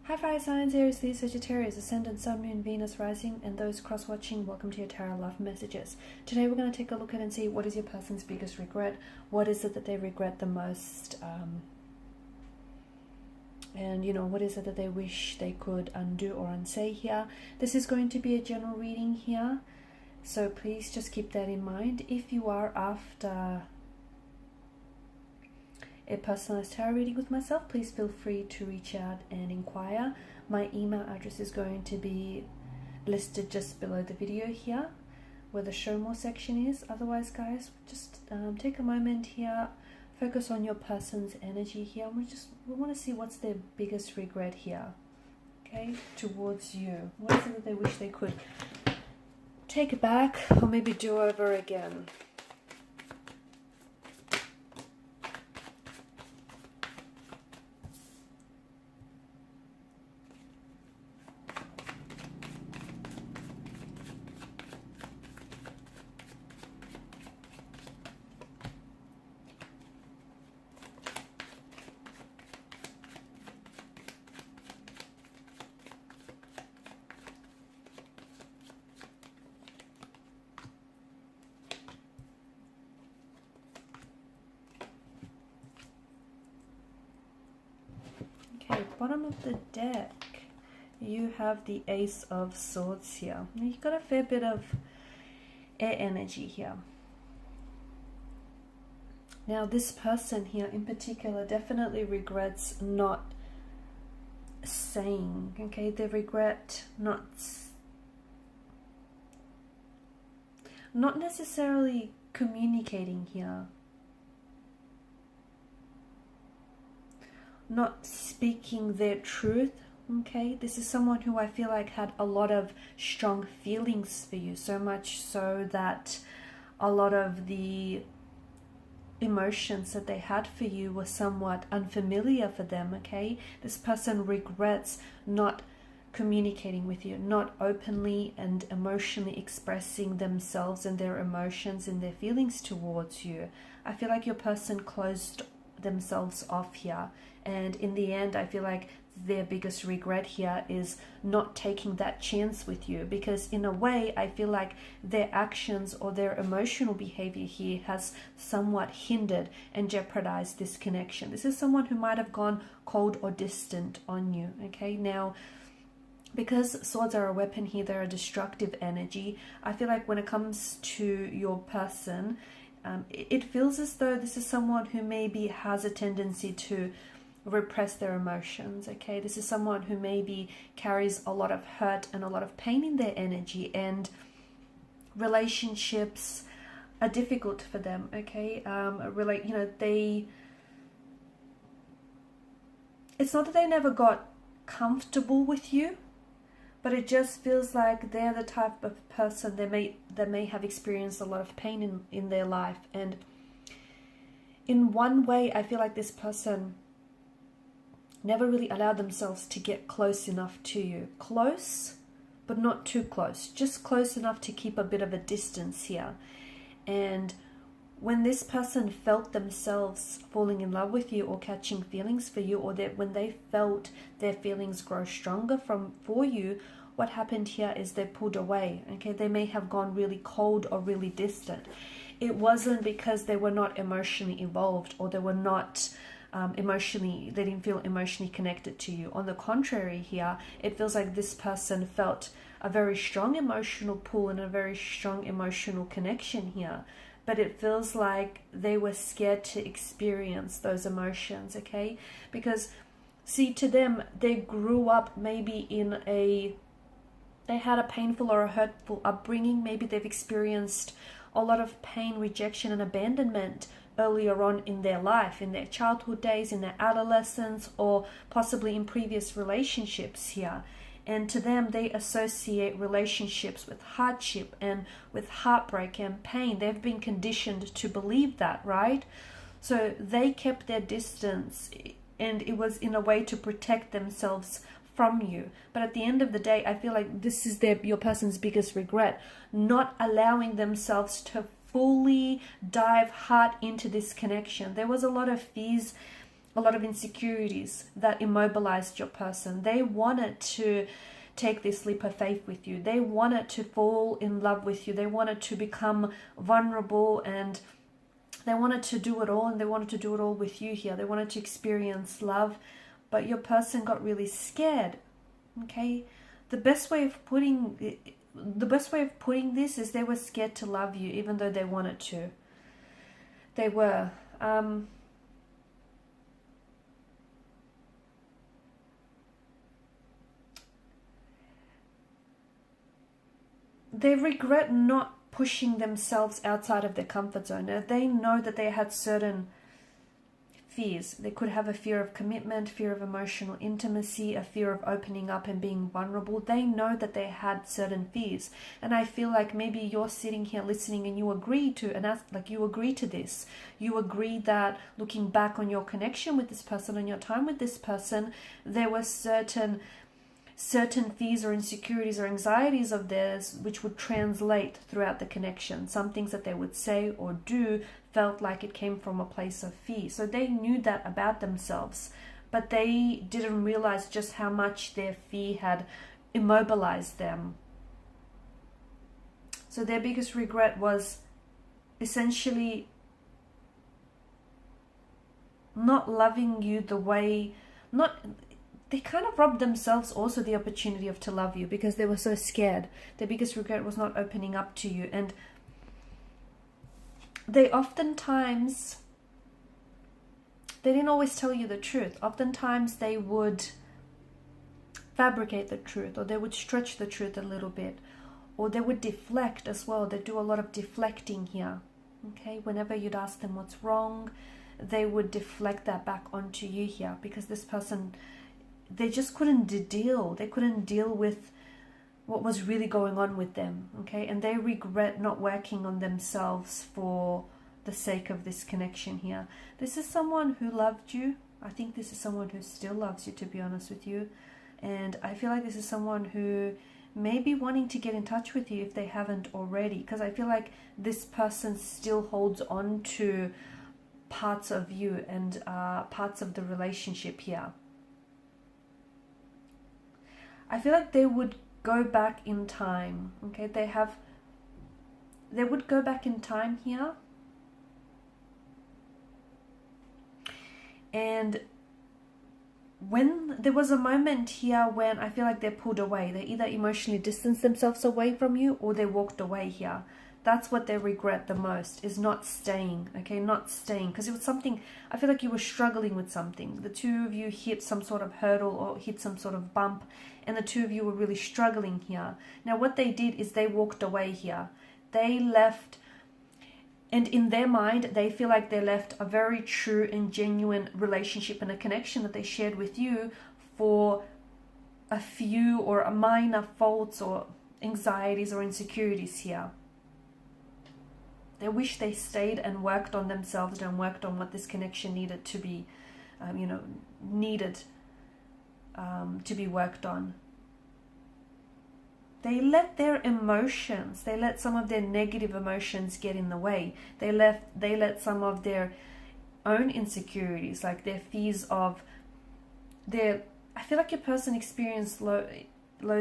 Hi fire signs, Aries, Leo, Sagittarius, Ascendant, Sun, Moon, Venus, Rising, and those cross-watching, welcome to your Tarot Love Messages. Today we're going to take a look at and see what is your person's biggest regret, what is it that they regret the most, and what is it that they wish they could undo or unsay here. This is going to be a general reading here, so please just keep that in mind. If you are after a personalized tarot reading with myself, please feel free to reach out and inquire. My email address is going to be listed just below the video here where the show more section is. Otherwise, guys, just take a moment here, focus on your person's energy here. We want to see what's their biggest regret here, okay, towards you. What is it that they wish they could take back or maybe do over again? Okay, bottom of the deck, you have the Ace of Swords here. You've got a fair bit of air energy here. Now, this person here in particular definitely regrets not saying, okay? They regret not necessarily communicating here. Not speaking their truth, okay? This is someone who I feel like had a lot of strong feelings for you, so much so that a lot of the emotions that they had for you were somewhat unfamiliar for them, okay? This person regrets not communicating with you, not openly and emotionally expressing themselves and their emotions and their feelings towards you. I feel like your person closed themselves off here, and in the end I feel like their biggest regret here is not taking that chance with you, because in a way I feel like their actions or their emotional behavior here has somewhat hindered and jeopardized this connection. This is someone who might have gone cold or distant on you, okay? Now, because swords are a weapon here, they're a destructive energy. I feel like when it comes to your person, it feels as though this is someone who maybe has a tendency to repress their emotions, okay? This is someone who maybe carries a lot of hurt and a lot of pain in their energy, and relationships are difficult for them, okay? It's not that they never got comfortable with you, but it just feels like they're the type of person that may have experienced a lot of pain in their life. And in one way, I feel like this person never really allowed themselves to get close enough to you. Close, but not too close. Just close enough to keep a bit of a distance here. And when this person felt themselves falling in love with you or catching feelings for you, or that when they felt their feelings grow stronger for you, what happened here is they pulled away, okay? They may have gone really cold or really distant. It wasn't because they were not emotionally involved, or they were not they didn't feel emotionally connected to you. On the contrary here, it feels like this person felt a very strong emotional pull and a very strong emotional connection here. But it feels like they were scared to experience those emotions, okay? Because, see, to them, they grew up maybe they had a painful or a hurtful upbringing. Maybe they've experienced a lot of pain, rejection, and abandonment earlier on in their life, in their childhood days, in their adolescence, or possibly in previous relationships here. And to them, they associate relationships with hardship and with heartbreak and pain. They've been conditioned to believe that, right? So they kept their distance, and it was in a way to protect themselves from you. But at the end of the day, I feel like this is your person's biggest regret, not allowing themselves to fully dive hard into this connection. There was a lot of fears a lot of insecurities that immobilized your person. They wanted to take this leap of faith with you. They wanted to fall in love with you. They wanted to become vulnerable, and they wanted to do it all, and they wanted to do it all with you here. They wanted to experience love, but your person got really scared. Okay? The best way of putting this is they were scared to love you, even though they wanted to. They were. They regret not pushing themselves outside of their comfort zone. Now, they know that they had certain fears. They could have a fear of commitment, fear of emotional intimacy, a fear of opening up and being vulnerable. They know that they had certain fears. And I feel like maybe you're sitting here listening and you agree to, and you agree to this. You agree that looking back on your connection with this person, on your time with this person, there were certain fears or insecurities or anxieties of theirs which would translate throughout the connection. Some things that they would say or do felt like it came from a place of fear. So they knew that about themselves, but they didn't realize just how much their fear had immobilized them. So their biggest regret was essentially not loving you the way, they kind of robbed themselves also the opportunity to love you because they were so scared. Their biggest regret was not opening up to you. And they oftentimes, they didn't always tell you the truth. Oftentimes they would fabricate the truth, or they would stretch the truth a little bit, or they would deflect as well. They do a lot of deflecting here. Okay, whenever you'd ask them what's wrong, they would deflect that back onto you here, because this person, they just couldn't deal. They couldn't deal with what was really going on with them. Okay, and they regret not working on themselves for the sake of this connection here. This is someone who loved you. I think this is someone who still loves you, to be honest with you. And I feel like this is someone who may be wanting to get in touch with you if they haven't already, because I feel like this person still holds on to parts of you and parts of the relationship here. I feel like they would go back in time. Okay, they would go back in time here, and when there was a moment here when I feel like they pulled away, they either emotionally distanced themselves away from you or they walked away here. That's what they regret the most, is not staying. Okay, not staying, because it was something, I feel like you were struggling with something. The two of you hit some sort of hurdle or hit some sort of bump, and the two of you were really struggling here. Now what they did is they walked away here. They left, and in their mind, they feel like they left a very true and genuine relationship and a connection that they shared with you for a few or a minor faults or anxieties or insecurities here. They wish they stayed and worked on themselves and worked on what this connection needed to be, to be worked on. They let their emotions, they let some of their negative emotions get in the way. They let some of their own insecurities, like their fears of I feel like your person experienced low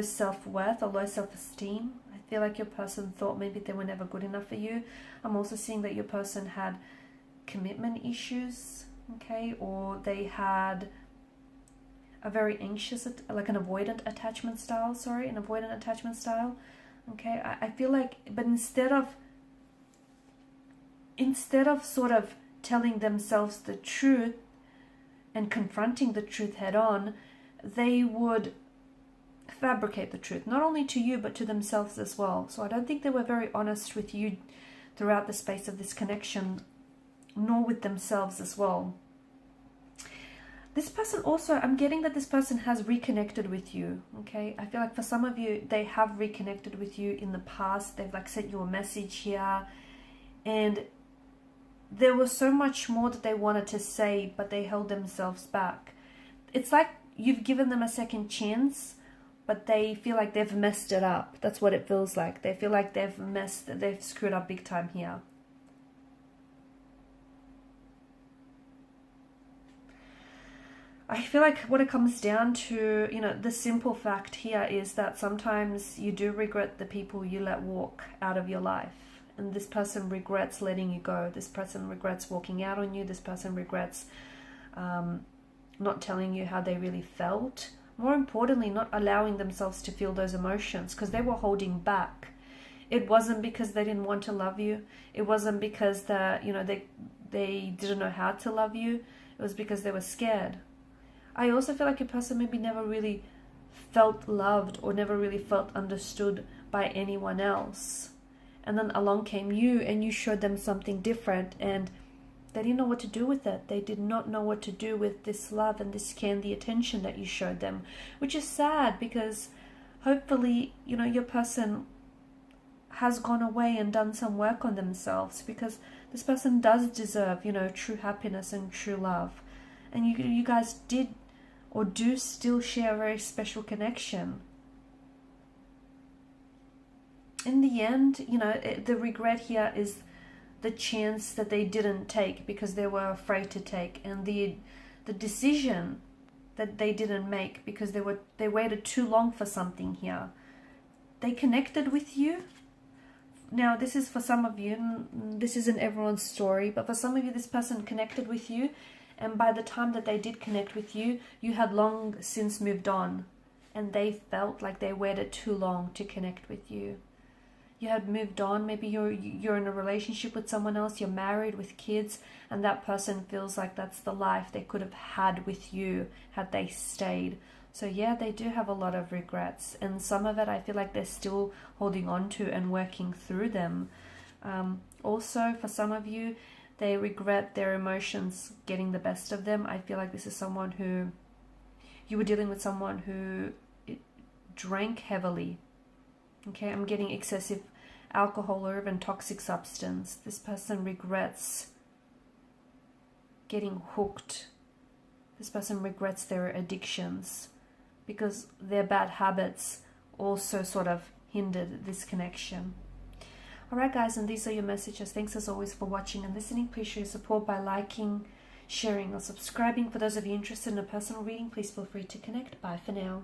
self-worth or low self-esteem. I feel like your person thought maybe they were never good enough for you. I'm also seeing that your person had commitment issues, okay, or they had a very anxious, like an avoidant attachment style, okay. I feel like, but instead of sort of telling themselves the truth and confronting the truth head on, they would fabricate the truth, not only to you but to themselves as well. So I don't think they were very honest with you throughout the space of this connection, nor with themselves as well. This person also, I'm getting that this person has reconnected with you, okay? I feel like for some of you, they have reconnected with you in the past. They've like sent you a message here, and there was so much more that they wanted to say, but they held themselves back. It's like you've given them a second chance, but they feel like they've messed it up. That's what it feels like. They feel like they've screwed up big time here. I feel like what it comes down to, you know, the simple fact here is that sometimes you do regret the people you let walk out of your life. And this person regrets letting you go. This person regrets walking out on you. This person regrets not telling you how they really felt. More importantly, not allowing themselves to feel those emotions because they were holding back. It wasn't because they didn't want to love you. It wasn't because they didn't know how to love you. It was because they were scared. I also feel like a person maybe never really felt loved or never really felt understood by anyone else. And then along came you and you showed them something different and they didn't know what to do with it. They did not know what to do with this love and this care and the attention that you showed them, which is sad because hopefully, you know, your person has gone away and done some work on themselves because this person does deserve, you know, true happiness and true love. And you guys did or do still share a very special connection. In the end, you know, the regret here is the chance that they didn't take because they were afraid to take, and the decision that they didn't make because they waited too long for something here. They connected with you. Now, this is for some of you, this isn't everyone's story, but for some of you, this person connected with you, and by the time that they did connect with you, you had long since moved on, and they felt like they waited too long to connect with you. You had moved on, maybe you're in a relationship with someone else, you're married with kids, and that person feels like that's the life they could have had with you had they stayed. So yeah, they do have a lot of regrets, and some of it I feel like they're still holding on to and working through them. Also, for some of you, they regret their emotions getting the best of them. I feel like this is someone who, you were dealing with someone who drank heavily. Okay, I'm getting excessive alcohol or even toxic substance. This person regrets getting hooked. This person regrets their addictions because their bad habits also sort of hindered this connection. Alright guys, and these are your messages. Thanks as always for watching and listening. Please show your support by liking, sharing or subscribing. For those of you interested in a personal reading, please feel free to connect. Bye for now.